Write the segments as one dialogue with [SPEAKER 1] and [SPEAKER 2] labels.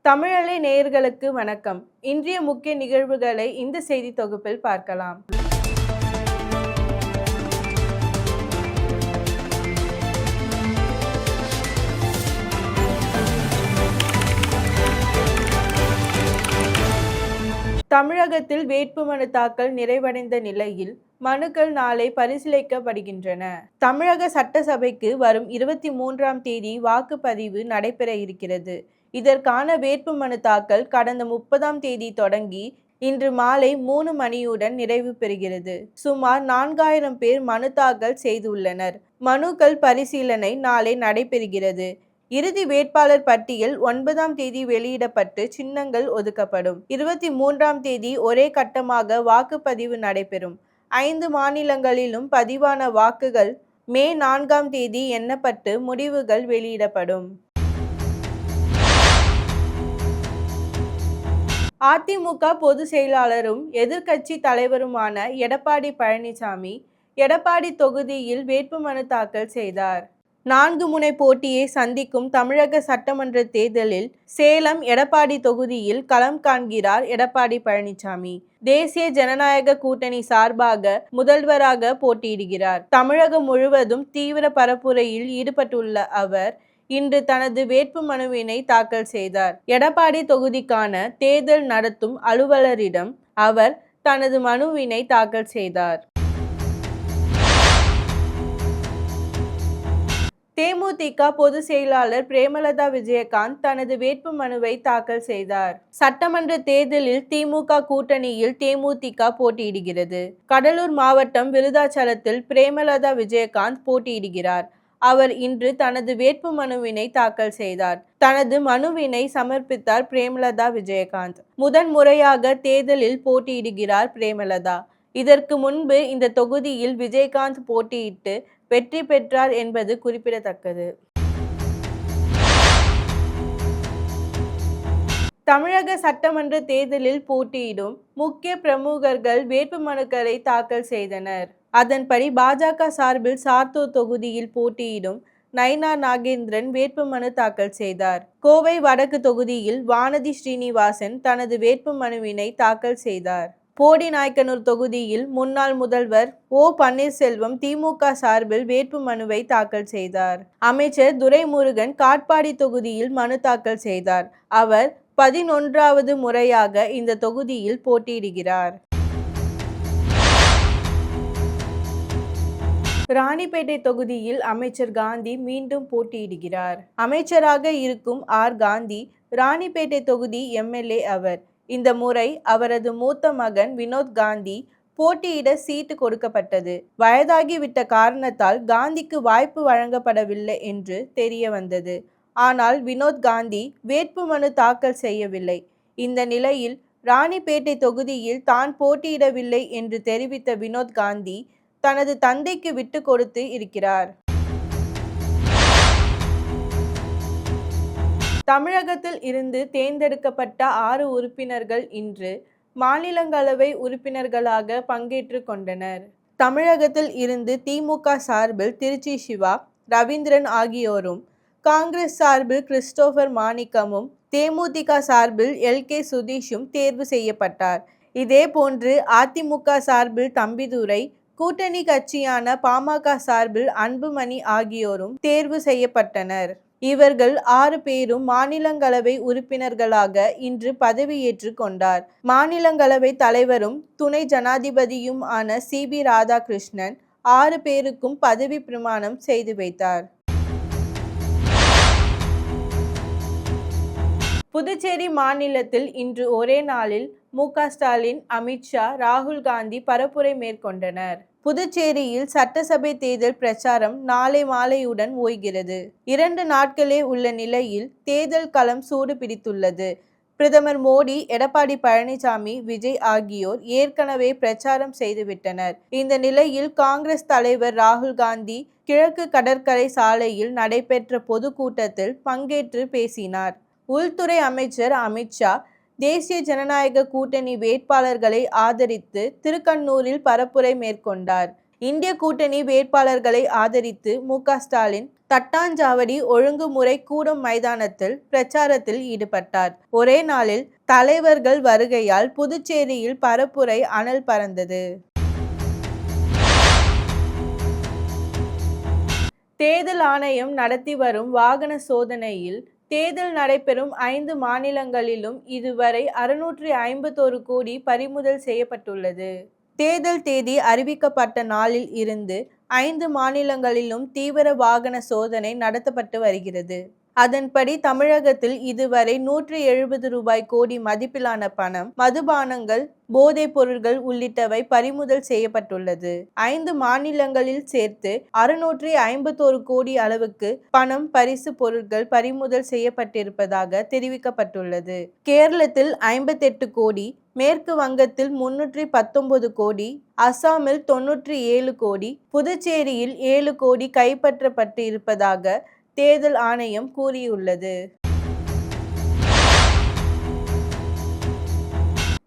[SPEAKER 1] தமிழலை நேயர்களுக்கு வணக்கம். இன்றைய முக்கிய நிகழ்வுகளை இந்த செய்தி தொகுப்பில் பார்க்கலாம். தமிழகத்தில் வேட்புமனு தாக்கல் நிறைவடைந்த நிலையில் மனுக்கள் நாளை பரிசீலிக்கப்படுகின்றன. தமிழக சட்டசபைக்கு வரும் 23ஆம் தேதி வாக்குப்பதிவு நடைபெற இருக்கிறது. இதற்கான வேட்புமனு தாக்கல் கடந்த 30ஆம் தேதி தொடங்கி இன்று மாலை 3 மணியுடன் நிறைவு பெறுகிறது. சுமார் 4000 பேர் மனு தாக்கல் செய்துள்ளனர். மனுக்கள் பரிசீலனை நாளை நடைபெறுகிறது. இறுதி வேட்பாளர் பட்டியல் 9ஆம் தேதி வெளியிடப்பட்டு சின்னங்கள் ஒதுக்கப்படும். 23ஆம் தேதி ஒரே கட்டமாக வாக்குப்பதிவு நடைபெறும். 5 மாநிலங்களிலும் பதிவான வாக்குகள் மே 4ஆம் தேதி எண்ணப்பட்டு முடிவுகள் வெளியிடப்படும். அதிமுக பொதுச் செயலாளரும் எதிர்க்கட்சி தலைவருமான எடப்பாடி பழனிசாமி எடப்பாடி தொகுதியில் வேட்புமனு தாக்கல் செய்தார். 4 முனை போட்டியை சந்திக்கும் தமிழக சட்டமன்ற தேர்தலில் சேலம் எடப்பாடி தொகுதியில் களம் காண்கிறார் எடப்பாடி பழனிசாமி. தேசிய ஜனநாயக கூட்டணி சார்பாக முதல்வராக போட்டியிடுகிறார். தமிழகம் முழுவதும் தீவிர பரப்புரையில் ஈடுபட்டுள்ள அவர் இன்று தனது வேட்புமனுவினை தாக்கல் செய்தார். எடப்பாடி தொகுதிக்கான தேர்தல் நடத்தும் அலுவலரிடம் அவர் தனது மனுவினை தாக்கல் செய்தார். தேமுதிக பொதுச் செயலாளர் பிரேமலதா விஜயகாந்த் தனது வேட்புமனுவை தாக்கல் செய்தார். சட்டமன்ற தேர்தலில் திமுக கூட்டணியில் தேமுதிக போட்டியிடுகிறது. கடலூர் மாவட்டம் விருதாச்சலத்தில் பிரேமலதா விஜயகாந்த் போட்டியிடுகிறார். அவர் இன்று தனது வேட்புமனுவினை தாக்கல் செய்தார். தனது மனுவினை சமர்ப்பித்தார் பிரேமலதா விஜயகாந்த். முதன்முறையாக தேர்தலில் போட்டியிடுகிறார் பிரேமலதா. இதற்கு முன்பு இந்த தொகுதியில் விஜயகாந்த் போட்டியிட்டு வெற்றி பெற்றார் என்பது குறிப்பிடத்தக்கது. தமிழக சட்டமன்ற தேர்தலில் போட்டியிடும் முக்கிய பிரமுகர்கள் வேட்புமனுக்களை தாக்கல் செய்தனர். அதன்படி பாஜக சார்பில் சாத்தூர் தொகுதியில் போட்டியிடும் நயினார் நாகேந்திரன் வேட்புமனு தாக்கல் செய்தார். கோவை வடக்கு தொகுதியில் வானதி ஸ்ரீனிவாசன் தனது வேட்புமனுவினை தாக்கல் செய்தார். போடிநாயக்கனூர் தொகுதியில் முன்னாள் முதல்வர் ஓ பன்னீர்செல்வம் திமுக சார்பில் வேட்புமனுவை தாக்கல் செய்தார். அமைச்சர் துரைமுருகன் காட்பாடி தொகுதியில் மனு தாக்கல் செய்தார். அவர் 11வது முறையாக இந்த தொகுதியில் போட்டியிடுகிறார். ராணிப்பேட்டை தொகுதியில் அமைச்சர் காந்தி மீண்டும் போட்டியிடுகிறார். அமைச்சராக இருக்கும் காந்தி ராணிப்பேட்டை தொகுதி எம்எல்ஏ அவர். இந்த முறை அவரது மூத்த மகன் வினோத் காந்தி போட்டியிட சீட்டு கொடுக்கப்பட்டது. வயதாகிவிட்ட காரணத்தால் காந்திக்கு வாய்ப்பு வழங்கப்படவில்லை என்று தெரிய வந்தது. ஆனால் வினோத் காந்தி வேட்புமனு தாக்கல் செய்யவில்லை. இந்த நிலையில் ராணிப்பேட்டை தொகுதியில் தான் போட்டியிடவில்லை என்று தெரிவித்த வினோத் காந்தி தனது தந்தைக்கு விட்டு கொடுத்து இருக்கிறார். தமிழகத்தில் இருந்து தேர்ந்தெடுக்கப்பட்ட 6 உறுப்பினர்கள் இன்று மாநிலங்களவை உறுப்பினர்களாக பங்கேற்று கொண்டனர். தமிழகத்தில் இருந்து திமுக சார்பில் திருச்சி சிவா, ரவீந்திரன் ஆகியோரும், காங்கிரஸ் சார்பில் கிறிஸ்டோபர் மாணிக்கமும், தேமுதிக சார்பில் LK சுதீஷும் தேர்வு செய்யப்பட்டார். இதேபோன்று அதிமுக சார்பில் தம்பிதுரை, கூட்டணி கட்சியான பாமக சார்பில் அன்புமணி ஆகியோரும் தேர்வு செய்யப்பட்டனர். இவர்கள் 6 பேரும் மாநிலங்களவை உறுப்பினர்களாக இன்று பதவியேற்று கொண்டார். மாநிலங்களவை தலைவரும் துணை ஜனாதிபதியும் ஆன CB ராதாகிருஷ்ணன் 6 பேருக்கும் பதவி பிரமாணம் செய்து வைத்தார். புதுச்சேரி மாநிலத்தில் இன்று ஒரே நாளில் MK ஸ்டாலின், அமித்ஷா, ராகுல் காந்தி பரப்புரை மேற்கொண்டனர். புதுச்சேரியில் சட்டசபை தேர்தல் பிரச்சாரம் நாளை மாலையுடன் ஓய்கிறது. 2 நாட்களே உள்ள நிலையில் தேர்தல் களம் சூடு பிடித்துள்ளது. பிரதமர் மோடி, எடப்பாடி பழனிசாமி, விஜய் ஆகியோர் ஏற்கனவே பிரச்சாரம் செய்துவிட்டனர். இந்த நிலையில் காங்கிரஸ் தலைவர் ராகுல் காந்தி கிழக்கு கடற்கரை சாலையில் நடைபெற்ற பொதுக்கூட்டத்தில் பங்கேற்று பேசினார். உள்துறை அமைச்சர் அமித்ஷா தேசிய ஜனநாயக கூட்டணி வேட்பாளர்களை ஆதரித்து திருக்கண்ணூரில் பரப்புரை மேற்கொண்டார். இந்திய கூட்டணி வேட்பாளர்களை ஆதரித்து MK ஸ்டாலின் தட்டாஞ்சாவடி ஒழுங்குமுறை கூடம் மைதானத்தில் பிரச்சாரத்தில் ஈடுபட்டார். ஒரே நாளில் தலைவர்கள் வருகையால் புதுச்சேரியில் பரப்புரை அனல் பறந்தது. தேர்தல் ஆணையம் நடத்தி வரும் வாகன சோதனையில் தேர்தல் நடைபெறும் 5 மாநிலங்களிலும் இதுவரை 651 கோடி பறிமுதல் செய்யப்பட்டுள்ளது. தேர்தல் தேதி அறிவிக்கப்பட்ட நாளில் இருந்து 5 மாநிலங்களிலும் தீவிர வாகன சோதனை நடத்தப்பட்டு வருகிறது. அதன்படி தமிழகத்தில் இதுவரை 170 கோடி மதிப்பிலான பணம், மதுபானங்கள், போதைப் பொருட்கள் உள்ளிட்டவை பறிமுதல் செய்யப்பட்டுள்ளது. 5 மாநிலங்களில் சேர்த்து 651 கோடி அளவுக்கு பணம், பரிசு பொருட்கள் பறிமுதல் செய்யப்பட்டிருப்பதாக தெரிவிக்கப்பட்டுள்ளது. கேரளத்தில் 58 கோடி, மேற்கு வங்கத்தில் 319 கோடி, அசாமில் 97 கோடி, புதுச்சேரியில் 7 கோடி கைப்பற்றப்பட்டு இருப்பதாக தேர்தல் ஆணையம் கூறியுள்ளது.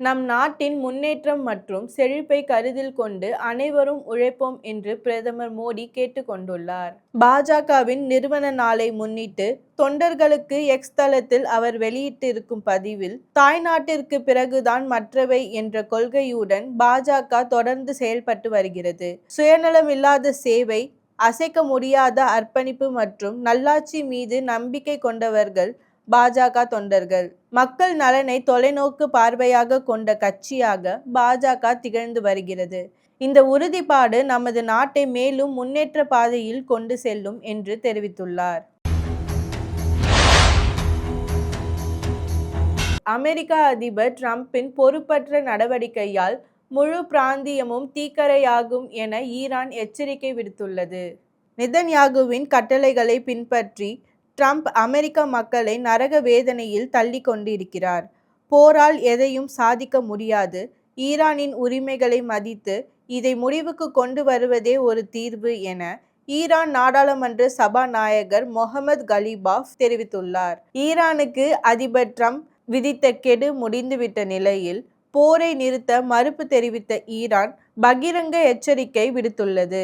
[SPEAKER 1] நம் நாட்டின் முன்னேற்றம் மற்றும் செழிப்பை கருத்தில் கொண்டு அனைவரும் உழைப்போம் என்று பிரதமர் மோடி கேட்டுக்கொண்டுள்ளார். பாஜகவின் நிறுவன நாளை முன்னிட்டு தொண்டர்களுக்கு எக்ஸ் தளத்தில் அவர் வெளியிட்டிருக்கும் பதிவில், தாய்நாட்டிற்கு பிறகுதான் மற்றவை என்ற கொள்கையுடன் பாஜக தொடர்ந்து செயல்பட்டு வருகிறது. சுயநலமில்லாத சேவை, அசைக்க முடியாத அர்ப்பணிப்பு மற்றும் நல்லாட்சி மீது நம்பிக்கை கொண்டவர்கள் பாஜக தொண்டர்கள். மக்கள் நலனை தொலைநோக்கு பார்வையாக கொண்ட கட்சியாக பாஜக திகழ்ந்து வருகிறது. இந்த உறுதிப்பாடு நமது நாட்டை மேலும் முன்னேற்ற பாதையில் கொண்டு செல்லும் என்று தெரிவித்துள்ளார். அமெரிக்க அதிபர் டிரம்பின் பொறுப்பற்ற நடவடிக்கையால் முழு பிராந்தியமும் தீக்கிரையாகும் என ஈரான் எச்சரிக்கை விடுத்துள்ளது. நெதன்யாகுவின் கட்டளைகளை பின்பற்றி டிரம்ப் அமெரிக்க மக்களை நரக வேதனையில் தள்ளி கொண்டிருக்கிறார். போரால் எதையும் சாதிக்க முடியாது. ஈரானின் உரிமைகளை மதித்து இதை முடிவுக்கு கொண்டு வருவதே ஒரு தீர்வு என ஈரான் நாடாளுமன்ற சபாநாயகர் மொஹம்மத் கலீபாஃப் தெரிவித்துள்ளார். ஈரானுக்கு அதிபர் டிரம்ப் விதித்த கெடு முடிந்துவிட்ட நிலையில் போரை நிறுத்த மறுப்பு தெரிவித்த ஈரான் பகிரங்க எச்சரிக்கை விடுத்துள்ளது.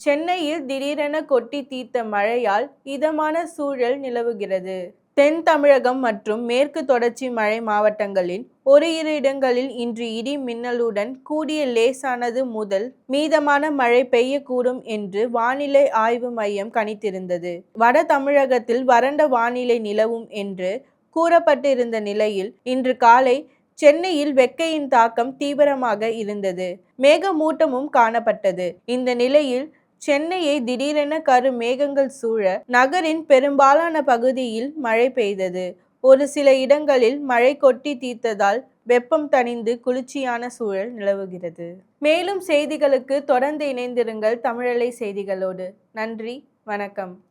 [SPEAKER 1] சென்னையில் திடீரென கொட்டி தீர்த்த மழையால் இதமான சூழல் நிலவுகிறது. தென் தமிழகம் மற்றும் மேற்கு தொடர்ச்சி மலை மாவட்டங்களின் ஓரிரு இடங்களில் இன்று இடி மின்னலுடன் கூடிய லேசானது முதல் மீதமான மழை பெய்யக்கூடும் என்று வானிலை ஆய்வு மையம் கணித்திருந்தது. வட தமிழகத்தில் வறண்ட வானிலை நிலவும் என்று கூறப்பட்டிருந்த நிலையில் இன்று காலை சென்னையில் வெக்கையின் தாக்கம் தீவிரமாக இருந்தது. மேகமூட்டமும் காணப்பட்டது. இந்த நிலையில் சென்னையை திடீரென கரு மேகங்கள் சூழ நகரின் பெரும்பாலான பகுதியில் மழை பெய்தது. ஒரு சில இடங்களில் மழை கொட்டி தீர்த்ததால் வெப்பம் தணிந்து குளிர்ச்சியான சூழல் நிலவுகிறது. மேலும் செய்திகளுக்கு தொடர்ந்து இணைந்திருங்கள் தமிழலை செய்திகளோடு. நன்றி, வணக்கம்.